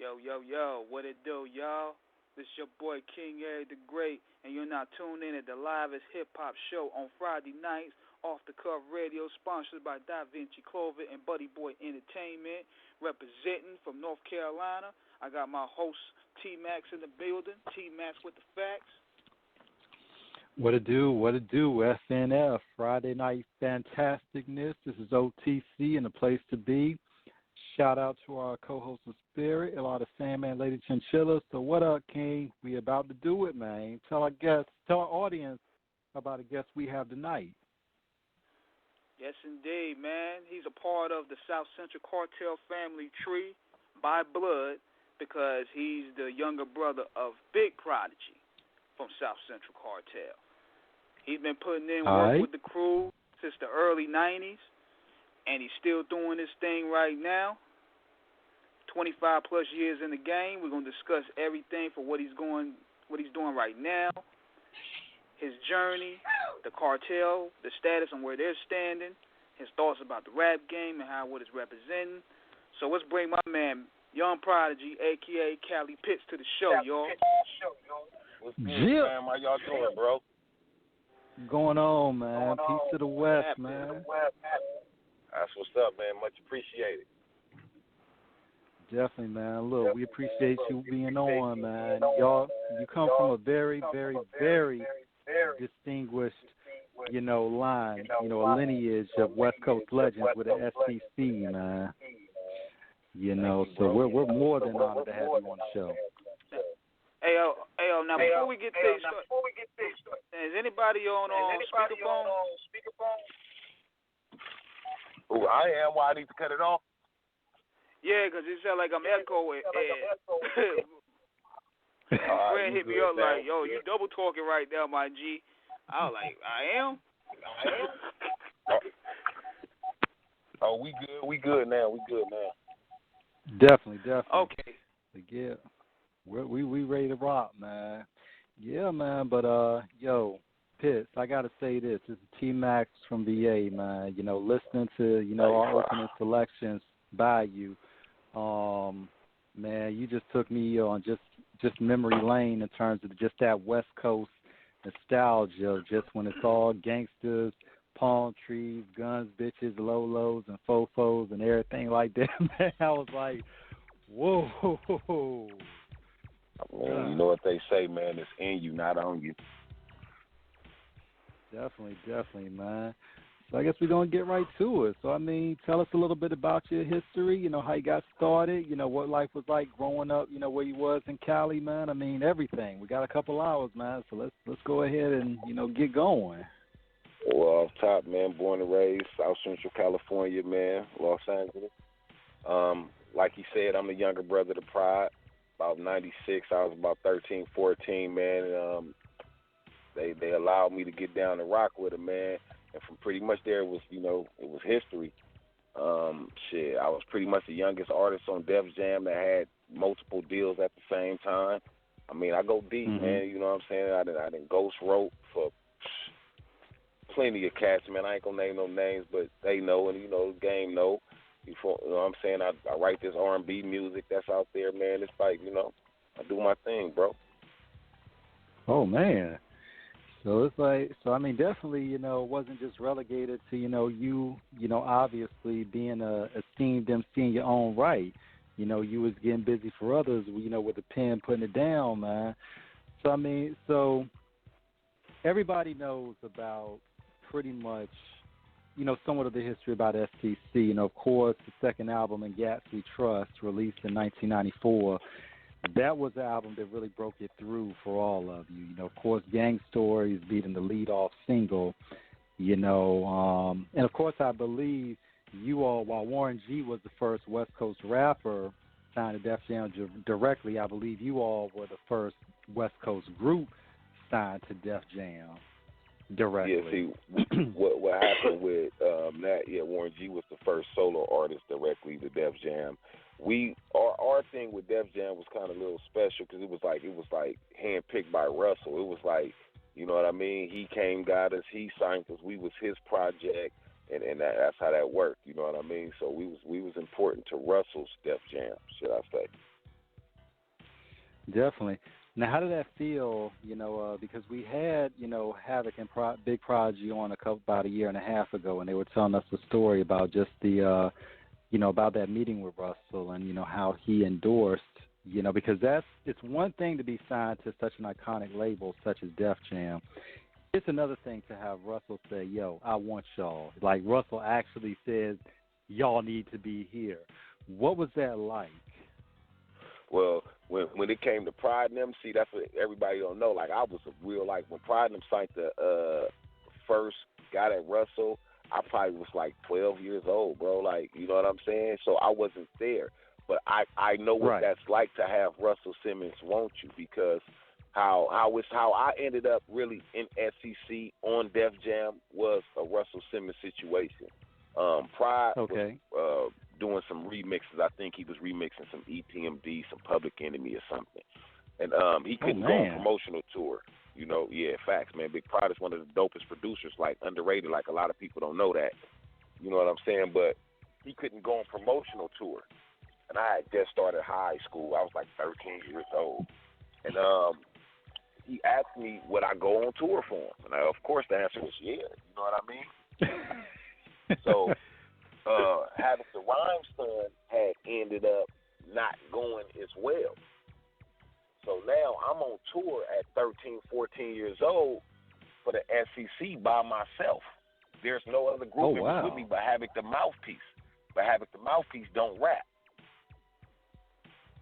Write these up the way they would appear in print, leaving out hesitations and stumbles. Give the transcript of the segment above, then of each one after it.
Yo, what it do, y'all? This your boy King A the Great, and you're now tuned in at the livest hip hop show on Friday nights, off the cuff radio, sponsored by Da Vinci Clover and Buddy Boy Entertainment, representing from North Carolina. I got my host T Max in the building. T Max with the facts. What it do, FNF, Friday Night Fantasticness. This is OTC and the place to be. Shout out to our co-host of Spirit, a lot of Sandman, Lady Chinchilla. So what up, King? We about to do it, man. Tell our audience about a guest we have tonight. Yes, indeed, man. He's a part of the South Central Cartel family tree by blood because he's the younger brother of Big Prodeje from South Central Cartel. He's been putting in work with the crew since the early 90s, and he's still doing this thing right now. 25 plus years in the game. We're gonna discuss everything for what he's doing right now, his journey, the cartel, the status and where they're standing, his thoughts about the rap game and how what it's representing. So let's bring my man Young Prodeje, aka Cali Pitts, to the show, y'all. What's good, man? How y'all doing, bro? Going on, man. Peace to the West, man. That's what's up, man. Much appreciated. Definitely, man. Look, we appreciate you being on, man. Y'all, you come from a very, very, very distinguished, line, a lineage of West Coast legends with the SCC, man. So we're more than honored to have you on the show. Hey, now before we get this, is anybody on speakerphone? Who I am? Why I need to cut it off? Yeah, because it sounds like I'm echoing. Friend hit me up like, yo, you double talking right now, my G. I was like, I am? Oh, we good now. Definitely. Okay. Yeah, we ready to rock, man. Yeah, man. But Pitts, I gotta say this. This is T Max from VA, man. Listening to our opening selections by you, man, you just took me on just memory lane in terms of just that West Coast nostalgia, just when it's all gangsters, palm trees, guns, bitches, lolos, and fofos, and everything like that. Man, I was like, whoa. Man, you know what they say, man. It's in you, not on you. Definitely, man. So I guess we're going to get right to it. So, tell us a little bit about your history, how you got started, what life was like growing up, where you was in Cali, man. Everything. We got a couple hours, man, so let's go ahead and, get going. Well, off top, man, born and raised, South Central California, man, Los Angeles. Like you said, I'm the younger brother to Pride. About 96, I was about 13, 14, man. They allowed me to get down and rock with them, man. And from pretty much there, it was history. I was pretty much the youngest artist on Def Jam that had multiple deals at the same time. I go deep, man. You know what I'm saying? I done ghost wrote for plenty of cats, man. I ain't gonna name no names, but they know, and the game know. You know what I'm saying? I write this R&B music that's out there, man. It's like, I do my thing, bro. Oh, man. So it's like, definitely, it wasn't just relegated to, you obviously being a esteemed MC in your own right. You was getting busy for others, with the pen, putting it down, man. So, so everybody knows about pretty much, somewhat of the history about SCC. Of course, the second album, In Gaps We Trust, released in 1994. That was the album that really broke it through for all of you. Of course, Gang Stories being the lead-off single, and of course, I believe you all, while Warren G was the first West Coast rapper signed to Def Jam directly, I believe you all were the first West Coast group signed to Def Jam directly. Yeah, see, what happened with that, Warren G was the first solo artist directly to Def Jam. Our thing with Def Jam was kind of a little special because it was like handpicked by Russell. It was like, you know what I mean? He came, got us, he signed us. We was his project, and that's how that worked. You know what I mean? So we was important to Russell's Def Jam, should I say? Definitely. Now, how did that feel? Because we had Havoc and Big Prodigy on about a year and a half ago, and they were telling us a story about just the about that meeting with Russell and how he endorsed. Because it's one thing to be signed to such an iconic label such as Def Jam. It's another thing to have Russell say, "Yo, I want y'all." Like Russell actually says, "Y'all need to be here." What was that like? Well, when it came to Pride and them, see, that's what everybody don't know. Like, I was a real, like, when Pride and them signed the first got at Russell, I probably was like 12 years old, bro. Like, you know what I'm saying? So I wasn't there. But I know what that's like to have Russell Simmons want you, because how I ended up really in SCC on Def Jam was a Russell Simmons situation. Pride was doing some remixes. I think he was remixing some EPMD, some Public Enemy or something. And he couldn't go on promotional tour. Yeah, facts, man. Big Pride is one of the dopest producers, like underrated, like a lot of people don't know that. You know what I'm saying? But he couldn't go on promotional tour. And I had just started high school. I was like 13 years old. And he asked me would I go on tour for him. And of course the answer was yeah. You know what I mean? So having the Rhyme son had ended up not going as well. So now I'm on tour at 13, 14 years old for the SCC by myself. There's no other group with me but Havoc the Mouthpiece. But Havoc the Mouthpiece don't rap.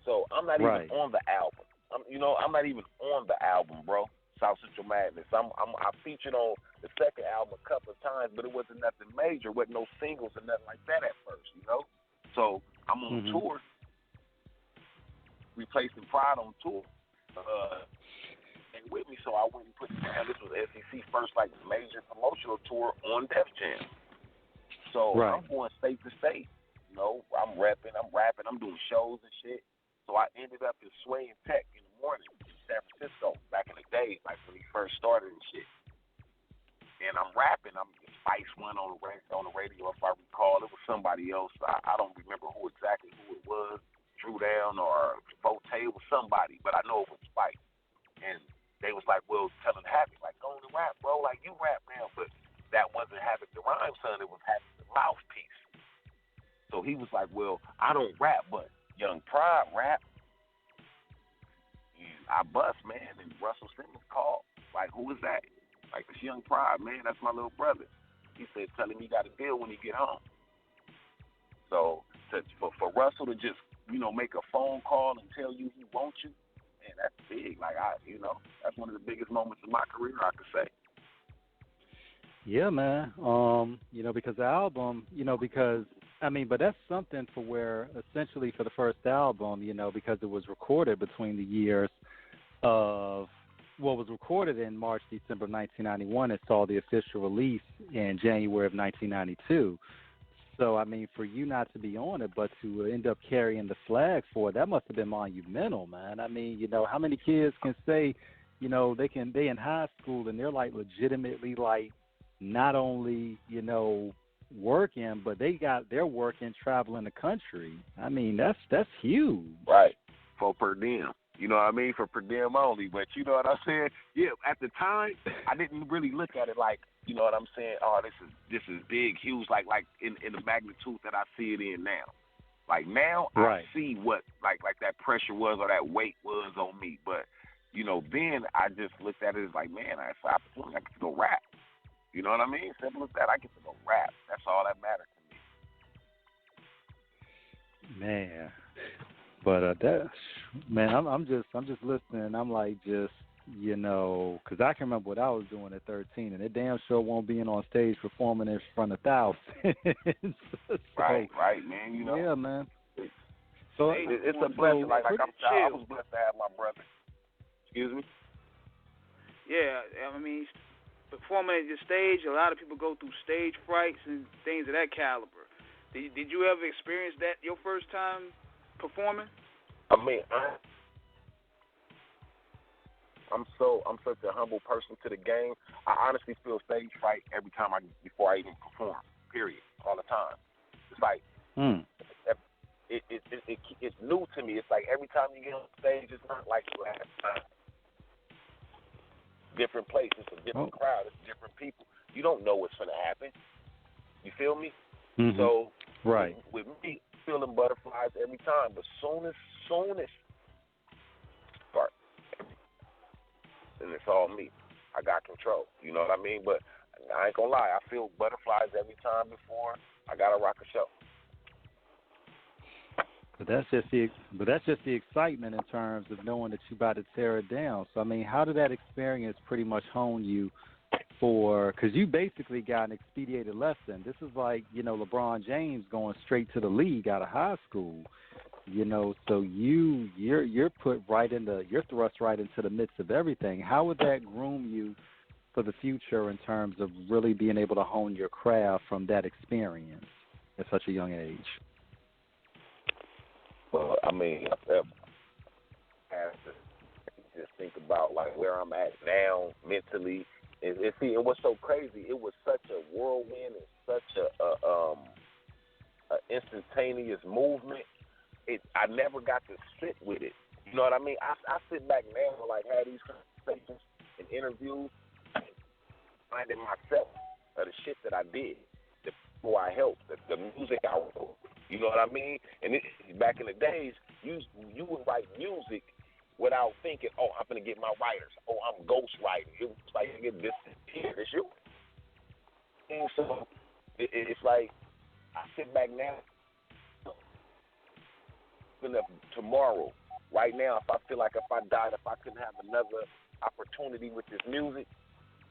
So I'm not even on the album. I'm not even on the album, bro. South Central Madness. I featured on the second album a couple of times, but it wasn't nothing major, wasn't no singles or nothing like that at first, So I'm on tour, replacing Pride on tour. And with me, so I went and put it down. This was SCC first like major promotional tour on Def Jam. So I'm going state to state. I'm rapping, I'm doing shows and shit. So I ended up in Sway and Tech in the morning in San Francisco back in the day, like when he first started and shit. And I'm rapping. I'm Spice One on the radio, if I recall. It was somebody else. I don't remember who it was. Drew Down or Vote was somebody, but I know it was Spice. And they was like, well, telling Havoc, like, go on and rap, bro. Like, you rap now. But that wasn't Havoc the Rhyme son. It was Havoc the Mouthpiece. So he was like, well, I don't rap, but Young Pride rap. I bust, man, and Russell Simmons called. Like, who is that? Like, this Young Pride, man, that's my little brother. He said, tell him he got a deal when he get home. So for Russell to just, make a phone call and tell you he wants you, man, that's big. Like, that's one of the biggest moments of my career, I could say. Yeah, man. Because the album, but that's something for where essentially for the first album, because it was recorded between the years of was recorded in March, December of 1991 and saw the official release in January of 1992. So, for you not to be on it, but to end up carrying the flag for it, that must have been monumental, man. How many kids can say, they in high school and they're like legitimately like not only, working, but they're working traveling the country. That's huge. Right. For per diem. You know what I mean? For per diem only. But you know what I'm saying? Yeah, at the time, I didn't really look at it like, you know what I'm saying? Oh, this is big, huge, like in the magnitude that I see it in now. Like now, I see what like that pressure was or that weight was on me. But, then I just looked at it as like, man, I get to go rap. You know what I mean? Simple as that. I get to go rap. That's all that matters to me. Man. But I'm just listening. I'm like just, because I can remember what I was doing at 13, and it damn sure won't be on stage performing in front of thousands. So, right, man. Yeah, man. So it's a blessing. Like I was blessed to have my brother. Excuse me? Yeah, performing at the stage, a lot of people go through stage frights and things of that caliber. Did you ever experience that your first time performing? I'm such a humble person to the game. I honestly feel stage fright every time before I even perform. Period. All the time. It's like it's new to me. It's like every time you get on stage, it's not like last time. Different place, it's a different crowd, it's different people. You don't know what's going to happen. You feel me? Mm-hmm. So, right. With me, feeling butterflies every time, but soon as start, and it's all me. I got control. You know what I mean? But I ain't gonna lie, I feel butterflies every time before I gotta rock a show. But that's just the excitement in terms of knowing that you're about to tear it down. So I mean, how did that experience pretty much hone you for? Because you basically got an expedited lesson. This is like, you know, LeBron James going straight to the league out of high school. You know, so you're put right you're thrust right into the midst of everything. How would that groom you for the future in terms of really being able to hone your craft from that experience at such a young age? Well, I mean, I have to just think about like where I'm at now mentally. And what's so crazy? It was such a whirlwind and such a instantaneous movement. I never got to sit with it. You know what I mean? I sit back now and like have these conversations and interviews, finding myself of the shit that I did, the people I helped, the music I wrote. You know what I mean? And back in the days, you would write music without thinking, oh, I'm going to get my writers. Oh, I'm ghost writing. It was like, you get this here, it's you. And so it's like, I sit back now, tomorrow, right now, if I feel like if I died, if I couldn't have another opportunity with this music,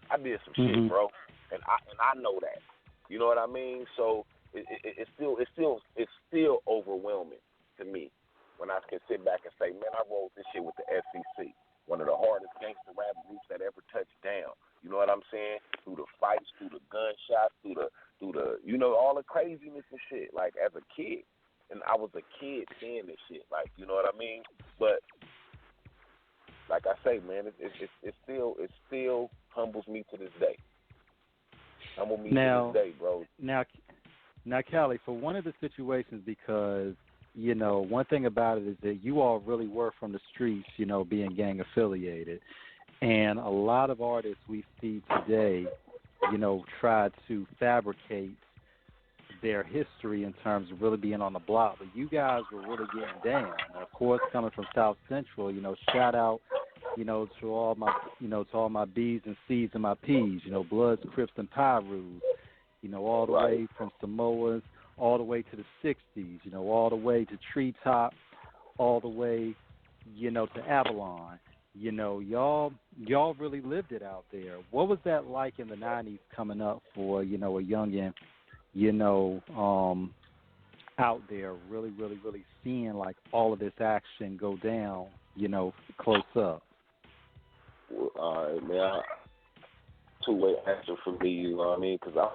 I did some shit, bro. And I know that. You know what I mean? So it's still overwhelming to me when I can sit back and say, man, I wrote this shit with the SCC, one of the hardest gangster rap groups that ever touched down. You know what I'm saying? Through the fights, through the gunshots, through the you know, all the craziness and shit. Like as a kid, and I was a kid seeing this shit. Like, you know what I mean? But like I say, man, it still humbles me to this day. Humble me to this day, bro. Now, Cali, for one of the situations, because, you know, one thing about it is that you all really were from the streets, you know, being gang affiliated. And a lot of artists we see today, you know, try to fabricate their history in terms of really being on the block. But you guys were really getting down. And of course, coming from South Central, you know, shout out, you know, to all my B's and C's and my P's, you know, Bloods, Crips, and Pyrus, you know, all the way from Samoas, all the way to the 60s, you know, all the way to Treetop, all the way, you know, to Avalon. You know, y'all really lived it out there. What was that like in the 90s coming up for, you know, a youngin', you know, out there really, really, really seeing like all of this action go down, you know, close up? Well, all right, man. Two-way answer for me, you know what I mean? Because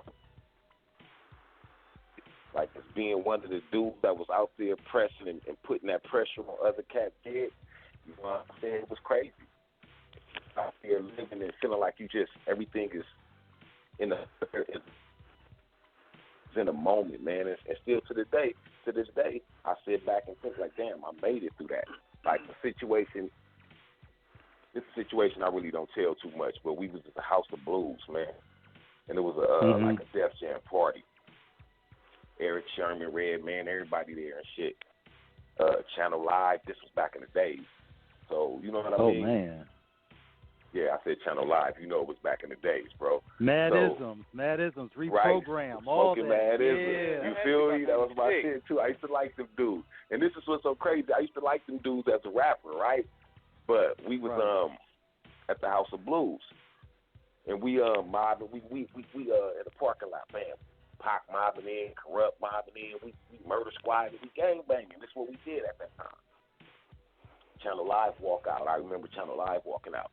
like as being one of the dudes that was out there pressing and putting that pressure on other cats' heads, you know what I'm saying? It was crazy. Out there living and feeling like you just, everything is in a moment, man. And still to this day, I sit back and think like, damn, I made it through that. Like this situation I really don't tell too much, but we was at the House of Blues, man. And it was like a Def Jam party. Eric Sherman, Redman, everybody there and shit. Channel Live, this was back in the days. So, you know what I mean? Oh, man. Yeah, I said Channel Live. You know it was back in the days, bro. Madisms, reprogram, right. all Smoking that. Madisms. You feel me? That was my shit, too. I used to like them dudes. And this is what's so crazy. I used to like them dudes as a rapper, right? But we was at the House of Blues. And we mobbing. We in the parking lot, man. Pac mobbing in, Corrupt mobbing in. We murder squad. We gang banging. That's what we did at that time. Channel Live walk out. I remember Channel Live walking out.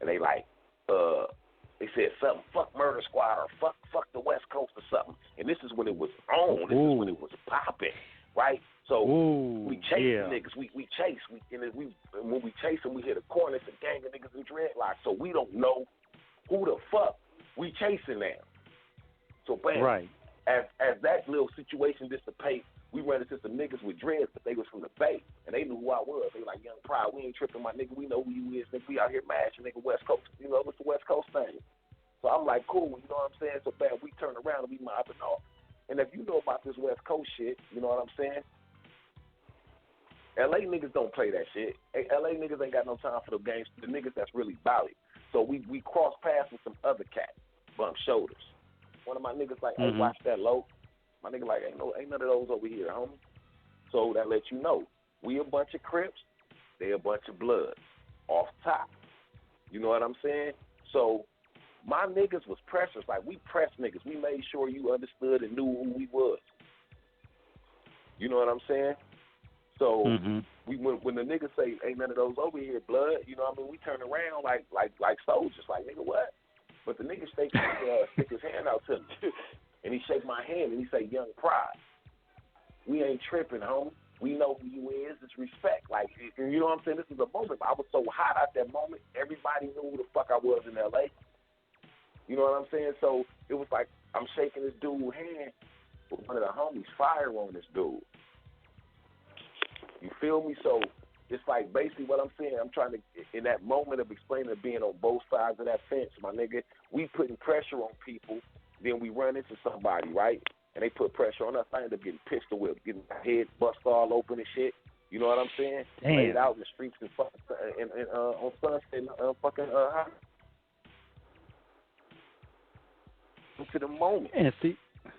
And they like, they said something, fuck Murder Squad or fuck the West Coast or something. And this is when it was on. This is when it was popping, right? So we chase the niggas. We chase. When we chase them, we hit a corner. It's a gang of niggas in dreadlocks. So we don't know who the fuck we chasing now. So bam, as that little situation dissipates, we ran into some niggas with dreads, but they was from the Bay, and they knew who I was. They like, Young Pride, we ain't tripping, my nigga. We know who you is, nigga. We out here mashing, nigga. West Coast, you know, it's the West Coast thing. So I'm like, cool, you know what I'm saying? So bad, we turn around and we mobbing off. And if you know about this West Coast shit, you know what I'm saying? LA niggas don't play that shit. LA niggas ain't got no time for the games. The niggas that's really bout it. So we cross paths with some other cats, bump shoulders. One of my niggas like, hey, watch that low. My nigga like, ain't none of those over here, homie. So that lets you know, we a bunch of Crips, they a bunch of Bloods, off top. You know what I'm saying? So my niggas was precious. Like, we pressed niggas. We made sure you understood and knew who we was. You know what I'm saying? So we when the niggas say, ain't none of those over here, blood, you know what I mean? We turn around like soldiers, like, nigga, what? But the nigga stick his hand out to me, and he shake my hand, and he say, Young Pride. We ain't tripping, homie. We know who you is. It's respect. Like, you know what I'm saying? This is a moment. I was so hot at that moment, everybody knew who the fuck I was in L.A. You know what I'm saying? So it was like I'm shaking this dude's hand, but one of the homies fire on this dude. You feel me? So it's like basically what I'm saying. I'm trying to, in that moment of explaining being on both sides of that fence, my nigga, we putting pressure on people, then we run into somebody, right? And they put pressure on us. I end up getting pistol whipped, getting my head bust all open and shit. You know what I'm saying? Damn. Laid out in the streets and fucking on Sunset, fucking to the moment. And see,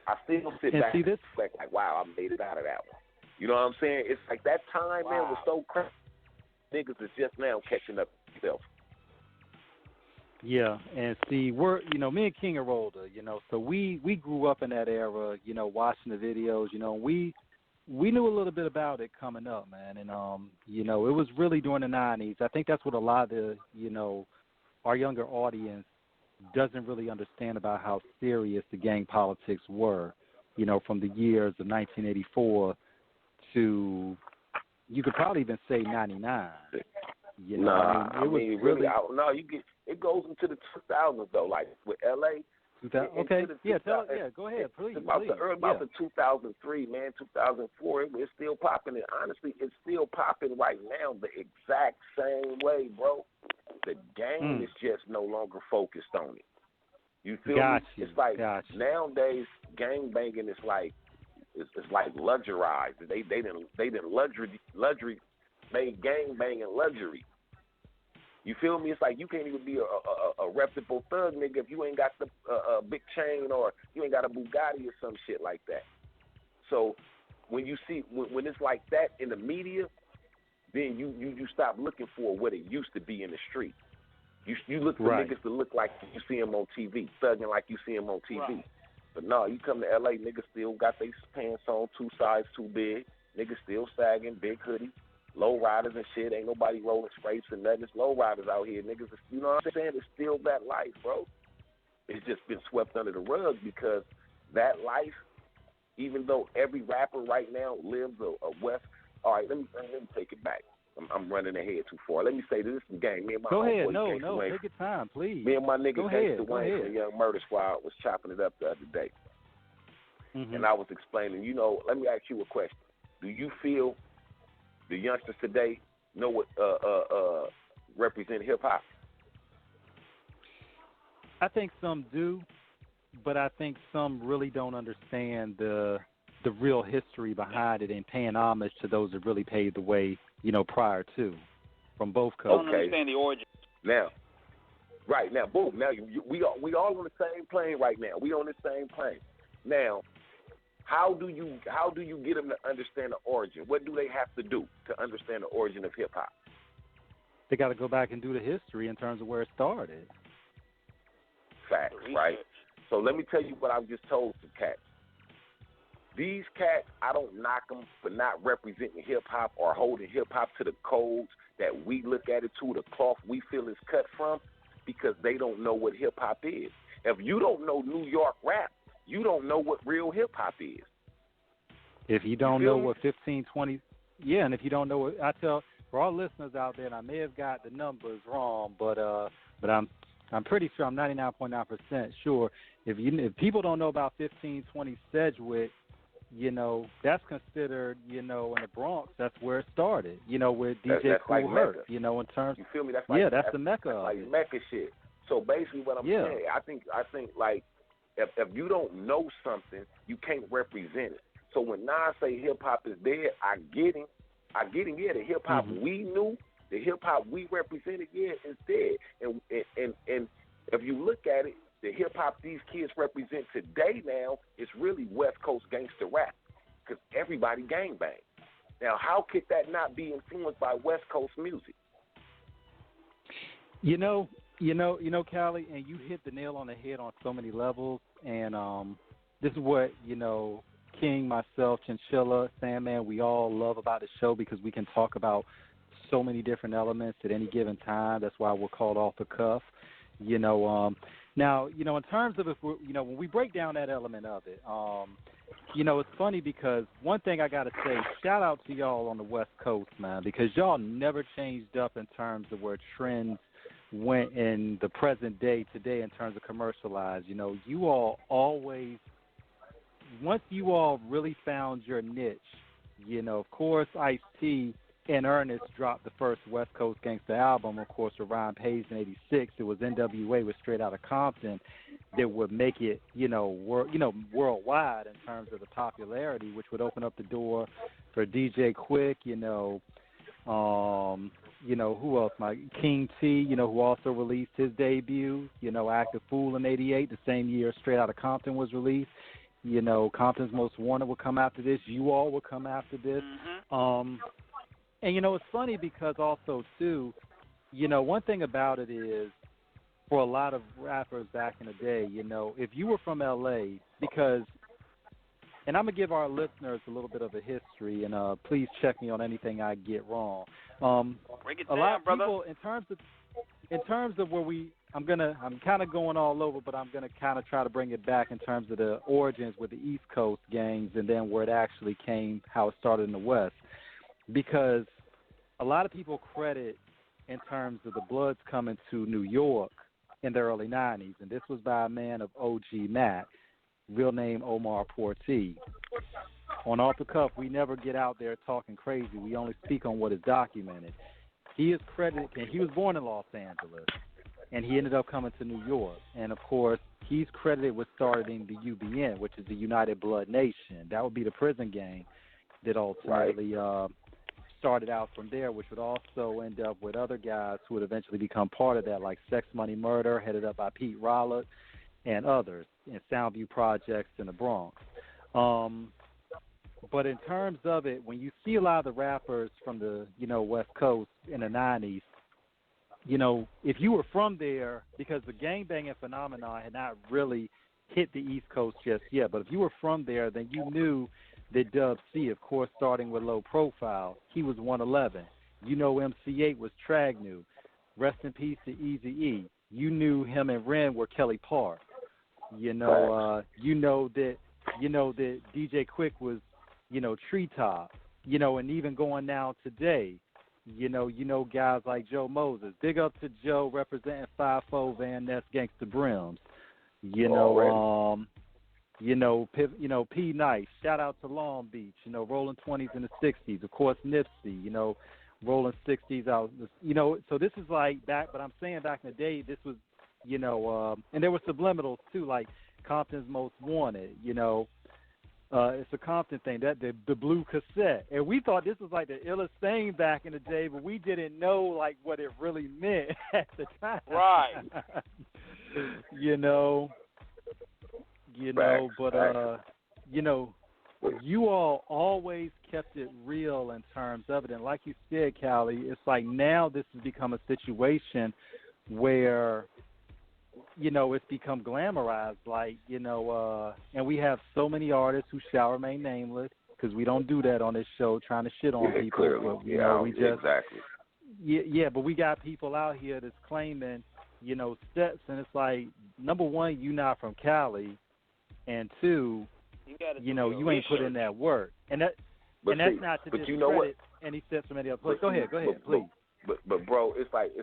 I still sit back and reflect like, wow, I made it out of that one. You know what I'm saying? It's like that time, man, was so crazy. Niggas is just now catching up to themselves. Yeah, and see, we're, you know, me and King are older, you know, so we grew up in that era, you know, watching the videos, you know, we knew a little bit about it coming up, man, and, you know, it was really during the 90s. I think that's what a lot of the, you know, our younger audience doesn't really understand about how serious the gang politics were, you know, from the years of 1984 to, you could probably even say 99. You know, I mean, really, it goes into the 2000s though. Like with LA. Okay. Yeah. Go ahead, please. About the 2003, man, 2004. It's still popping. And honestly, it's still popping right now the exact same way, bro. The game is just no longer focused on it. You feel me? It's like nowadays, gang banging is like. It's like luxurized. They didn't luxury made gang banging luxury. You feel me? It's like you can't even be a reputable thug nigga if you ain't got the big chain or you ain't got a Bugatti or some shit like that. So when you see when it's like that in the media, then you stop looking for what it used to be in the street. You look for niggas to look like you see them on TV, thugging like you see them on TV. Right. But no, you come to L.A., niggas still got their pants on 2 sizes too big. Niggas still sagging, big hoodie, low riders and shit. Ain't nobody rolling scrapes and nothing. It's low riders out here. Niggas, you know what I'm saying? It's still that life, bro. It's just been swept under the rug because that life, even though every rapper right now lives a West. All right, let me take it back. I'm running ahead too far. Let me say this is gang. Me and my Go ahead. Boy, No, Wayne, take your time, please. Me and my nigga Gangsta Go Wayne ahead. from Young Murder Squad was chopping it up the other day. And I was explaining, you know, let me ask you a question. Do you feel the youngsters today know what represent hip-hop? I think some do, but I think some really don't understand the real history behind it and paying homage to those that really paved the way, you know, prior to, from both coasts. Don't understand the origin. Now, boom. Now we all on the same plane right now. We on the same plane. Now, how do you get them to understand the origin? What do they have to do to understand the origin of hip hop? They got to go back and do the history in terms of where it started. Facts, right? So let me tell you what I've just told some cats. These cats, I don't knock them for not representing hip-hop or holding hip-hop to the codes that we look at it to, the cloth we feel is cut from, because they don't know what hip-hop is. If you don't know New York rap, you don't know what real hip-hop is. If you don't know what 1520, and if you don't know what, I tell, for all listeners out there, and I may have got the numbers wrong, but I'm I'm pretty sure, I'm 99.9% sure. If people don't know about 1520 Sedgwick, that's considered, in the Bronx, that's where it started, with DJ that's Kool like Herc, Mecca. in terms. You feel me? That's that's the Mecca. That's like Mecca shit. So basically, what I'm saying, I think like if you don't know something, you can't represent it. So when Nas say hip hop is dead, I get him. Yeah, the hip hop we knew, the hip hop we represented, is dead. And if you look at it, the hip hop these kids represent today now is really West Coast gangster rap, because everybody gangbang. Now, how could that not be influenced by West Coast music? Cali, and you hit the nail on the head on so many levels. And this is what King, myself, Chinchilla, Sandman, we all love about the show, because we can talk about so many different elements at any given time. That's why we're called Off the Cuff. Now, in terms of when we break down that element of it, it's funny because one thing I got to say, shout out to y'all on the West Coast, man, because y'all never changed up in terms of where trends went in the present day today in terms of commercialized. You all always, once you all really found your niche, of course, Ice-T in earnest dropped the first West Coast Gangsta album, of course, with Ryan Page in '86. It was NWA with Straight Outta Compton that would make it, worldwide in terms of the popularity, which would open up the door for DJ Quick, who else? King T, who also released his debut, Act a Fool in '88, the same year Straight Outta Compton was released. Compton's Most Wanted will come after this. You all will come after this. And, it's funny because also, too, one thing about it is, for a lot of rappers back in the day, if you were from L.A., because, and I'm going to give our listeners a little bit of a history, and please check me on anything I get wrong. Break it down, lot of brother. people, in terms of where I'm kind of going all over, but I'm going to kind of try to bring it back in terms of the origins with the East Coast gangs and then where it actually came, how it started in the West. Because a lot of people credit in terms of the Bloods coming to New York in the early 90s, and this was by a man of OG Mac, real name Omar Portee. On Off the Cuff, we never get out there talking crazy. We only speak on what is documented. He is credited, and he was born in Los Angeles, and he ended up coming to New York. And, of course, he's credited with starting the UBN, which is the United Blood Nation. That would be the prison gang that ultimately started out from there, which would also end up with other guys who would eventually become part of that, like Sex Money Murder, headed up by Pete Rollitt, and others in Soundview Projects in the Bronx. But in terms of it, when you see a lot of the rappers from the, West Coast in the 90s, if you were from there, because the gangbanging phenomenon had not really hit the East Coast just yet, but if you were from there, then you knew that Dub C, of course, starting with Low Profile, he was 111. MC8 was Tragnu. Rest in peace to Eazy-E. You knew him and Ren were Kelly Park. That DJ Quick was, Treetop. And even going now today, guys like Joe Moses. Big up to Joe representing 5-4 Van Ness Gangsta Brims. P Nice. Shout out to Long Beach. Rolling 20s in the 60s. Of course, Nipsey. Rolling 60s out. So this is like back, but I'm saying back in the day, this was, and there were subliminals too, like Compton's Most Wanted. It's a Compton thing, that the blue cassette, and we thought this was like the illest thing back in the day, but we didn't know like what it really meant at the time. Right. You all always kept it real in terms of it, and like you said, Cali, it's like now this has become a situation where it's become glamorized, like, and we have so many artists who shall remain nameless, because we don't do that on this show, trying to shit on people. Clearly. But, we just, exactly. Yeah, but we got people out here that's claiming, steps, and it's like, number one, you not from Cali, and two, you ain't put in that work. And that's not to discredit any steps from any other place. Go ahead, please. But bro, it's like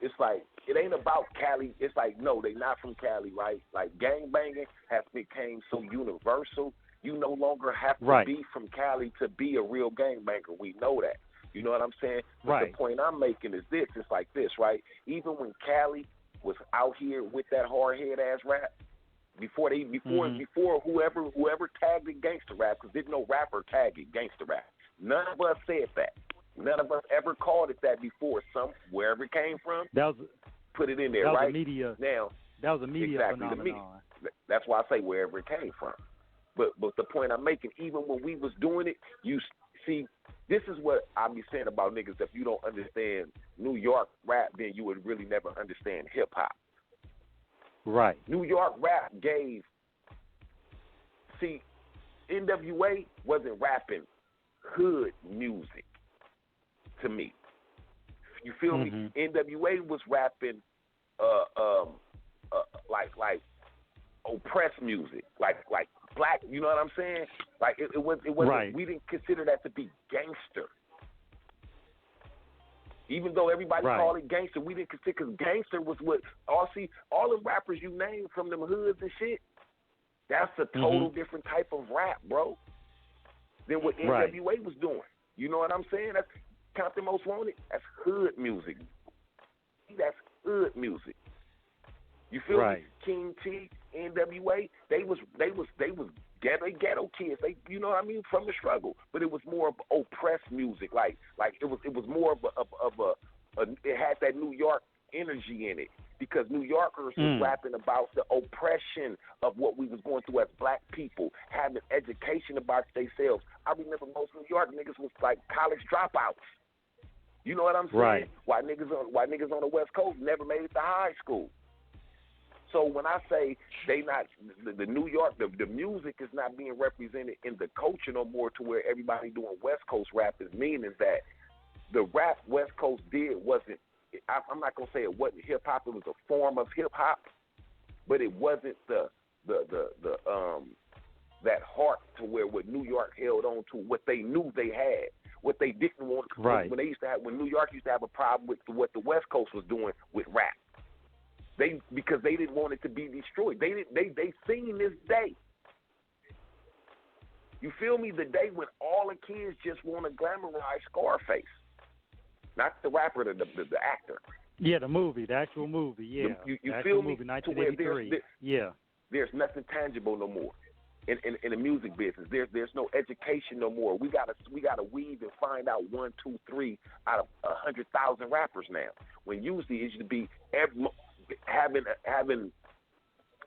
it's like it ain't about Cali. It's like, no, they not from Cali, right? Like gangbanging has become so universal. You no longer have to be from Cali to be a real gangbanger. We know that. You know what I'm saying? But the point I'm making is this. It's like this, right? Even when Cali was out here with that hard head ass rap, before whoever tagged it gangster rap, because didn't no rapper tag it gangster rap. None of us said that. None of us ever called it that before. Wherever it came from, put it in there, right? That was a media phenomenon. That's why I say wherever it came from. But the point I'm making, even when we was doing it, you see, this is what I be saying about niggas. If you don't understand New York rap, then you would really never understand hip hop. Right. New York rap gave. See, NWA wasn't rapping hood music to me. You feel me? NWA was rapping like oppressed music, like black. You know what I'm saying? Like it wasn't. Right. We didn't consider that to be gangster. Even though everybody called it gangster, we didn't consider, because gangster was what all the rappers you named from them hoods and shit. That's a total different type of rap, bro, than what NWA was doing. You know what I'm saying? That's Compton Most Wanted. That's hood music. That's hood music. You feel me? King T, NWA, they was ghetto kids. They, you know what I mean, from the struggle. But it was more of oppressed music. Like it was more of a it had that New York energy in it, because New Yorkers was rapping about the oppression of what we was going through as black people, having education about themselves. I remember most New York niggas was like college dropouts. You know what I'm saying? Right. Why niggas on the West Coast never made it to high school. So when I say they not the New York, the music is not being represented in the culture no more, to where everybody doing West Coast rap, is meaning that the rap West Coast did wasn't. I'm not gonna say it wasn't hip hop. It was a form of hip hop, but it wasn't the that heart to where what New York held on to, what they knew they had, what they didn't want. Right. When New York used to have a problem with what the West Coast was doing with rap. Because they didn't want it to be destroyed. They seen this day. You feel me? The day when all the kids just want to glamorize Scarface, not the rapper, the actor. Yeah, the actual movie. Yeah, you the feel movie, me? 1983. There's nothing tangible no more in the music business. There's no education no more. We gotta weave and find out 1, 2, 3 out of 100,000 rappers now. When usually it used to be having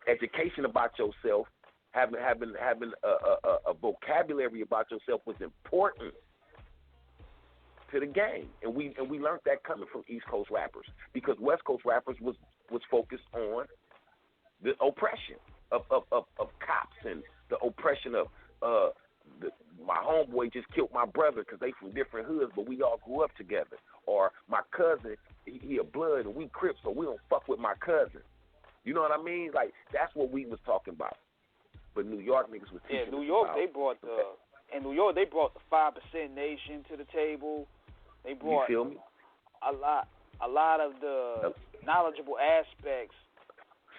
education about yourself, having a vocabulary about yourself was important to the game, and we learned that coming from East Coast rappers, because West Coast rappers was focused on the oppression of cops and the oppression of my homeboy just killed my brother because they from different hoods, but we all grew up together. Or my cousin, he a blood and we Crips, so we don't fuck with my cousin. You know what I mean? Like, that's what we was talking about. But New York niggas was teaching New York, about. they brought the 5% Nation to the table. They brought you feel me? a lot of the knowledgeable aspects.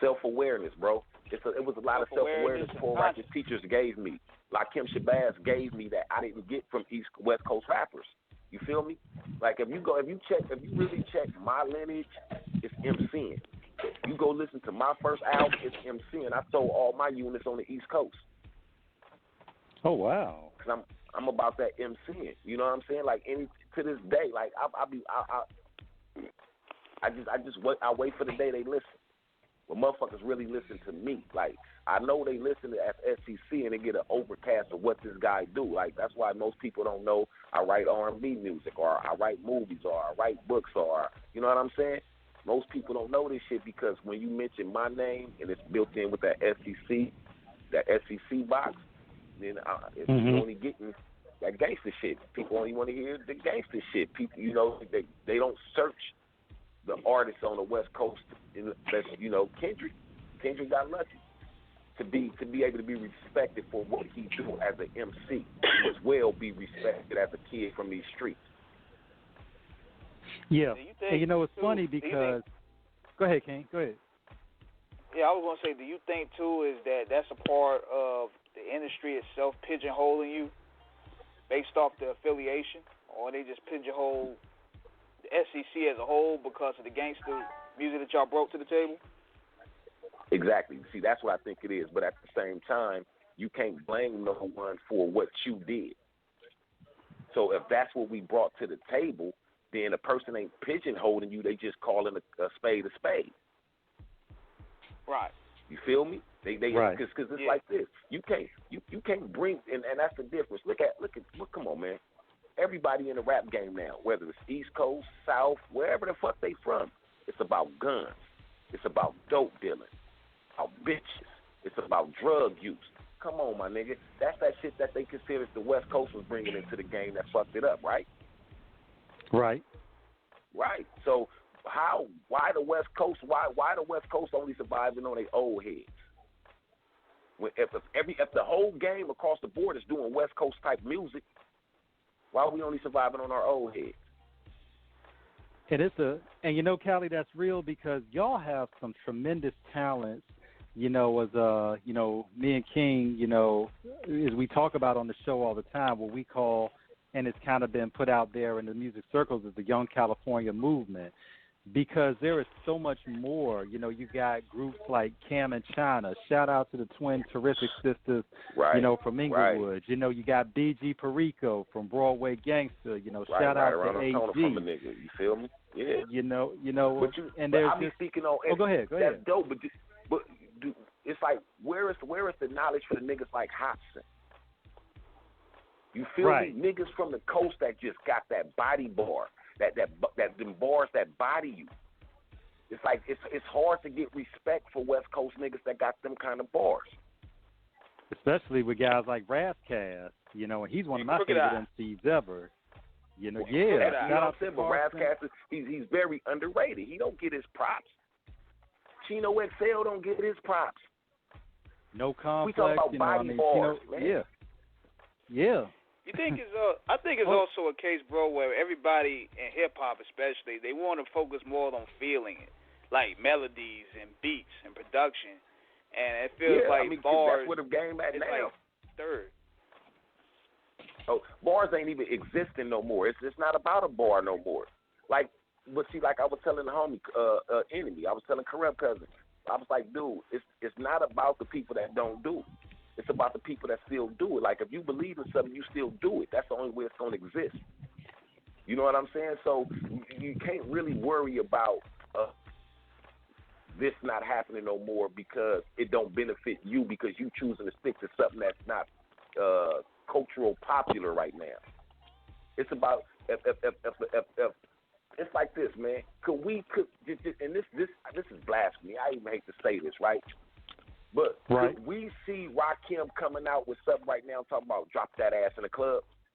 Self-awareness, bro. It was a lot of self-awareness poor righteous teachers gave me. Like Kim Shabazz gave me that I didn't get from West Coast rappers. You feel me? Like if you really check my lineage, it's MCing. You go listen to my first album, it's MCing. I sold all my units on the East Coast. Oh wow! Cause I'm about that MCing. You know what I'm saying? Like to this day, like I wait for the day they listen. But motherfuckers really listen to me. Like, I know they listen to SCC and they get an overcast of what this guy do. Like, that's why most people don't know I write R&B music, or I write movies, or I write books, or, you know what I'm saying? Most people don't know this shit, because when you mention my name and it's built in with that SCC box, then it's only getting that gangster shit. People only want to hear the gangster shit. People, you know, they don't search the artists on the West Coast. That's, you know, Kendrick got lucky to be able to be respected for what he do as an MC, as well be respected as a kid from these streets. Yeah. Do you think, And, you know, it's too, funny because – go ahead, King. Go ahead. Yeah, I was going to say, do you think, too, is that's a part of the industry itself pigeonholing you based off the affiliation? Or they just pigeonhole the SCC as a whole because of the gangster music that y'all brought to the table? Exactly. See, that's what I think it is. But at the same time, you can't blame no one for what you did. So if that's what we brought to the table, then a person ain't pigeonholing you. They just calling a spade a spade. Right. You feel me? They right. Because it's like this. You can't bring and that's the difference. Look, come on, man. Everybody in the rap game now, whether it's East Coast, South, wherever the fuck they from, it's about guns. It's about dope dealing. About bitches. It's about drug use. Come on, my nigga. That's that shit that they considered the West Coast was bringing into the game that fucked it up, right? Right. Right. So why the West Coast? Why the West Coast only surviving on their old heads? If the whole game across the board is doing West Coast type music, why are we only surviving on our old heads? And you know, Cali, that's real because y'all have some tremendous talents. You know, as you know, me and King, you know, as we talk about on the show all the time, what we call, and it's kind of been put out there in the music circles, is the Young California movement. Because there is so much more. You know, you got groups like Cam and China. Shout out to the twin terrific sisters, right, you know, from Inglewood. Right. You know, you got BG Perico from Broadway Gangster. You know, shout out to AG. From a nigga, you feel me? Yeah. You know, and but there's I be just, speaking on. Go ahead. That's dope, but it's like where is the knowledge for the niggas like Hobson? You feel right. me? Niggas from the coast that just got that body bar. That them bars that body you. It's like it's hard to get respect for West Coast niggas that got them kind of bars. Especially with guys like Razzcast, you know, and he's one of my favorite MCs ever. You know, yeah. You know what I'm saying? But Razzcast, he's very underrated. He don't get his props. Chino XL don't get his props. No complex. We talk about body bars, man. Yeah. You think I think it's also a case, bro, where everybody in hip hop, especially, they want to focus more on feeling it, like melodies and beats and production, and it feels like bars. That's where the game at now. Like third. Oh, bars ain't even existing no more. It's not about a bar no more. Like, but see, like I was telling the homie, Enemy, I was telling Corrupt Cousin, I was like, dude, it's not about the people that don't do it. It's about the people that still do it. Like, if you believe in something, you still do it. That's the only way it's going to exist. You know what I'm saying? So you can't really worry about this not happening no more because it don't benefit you because you choosing to stick to something that's not cultural popular right now. It's about if it's like this, man. And this is blasphemy. I even hate to say this, right? But could we see Rakim coming out with something right now talking about drop that ass in the club?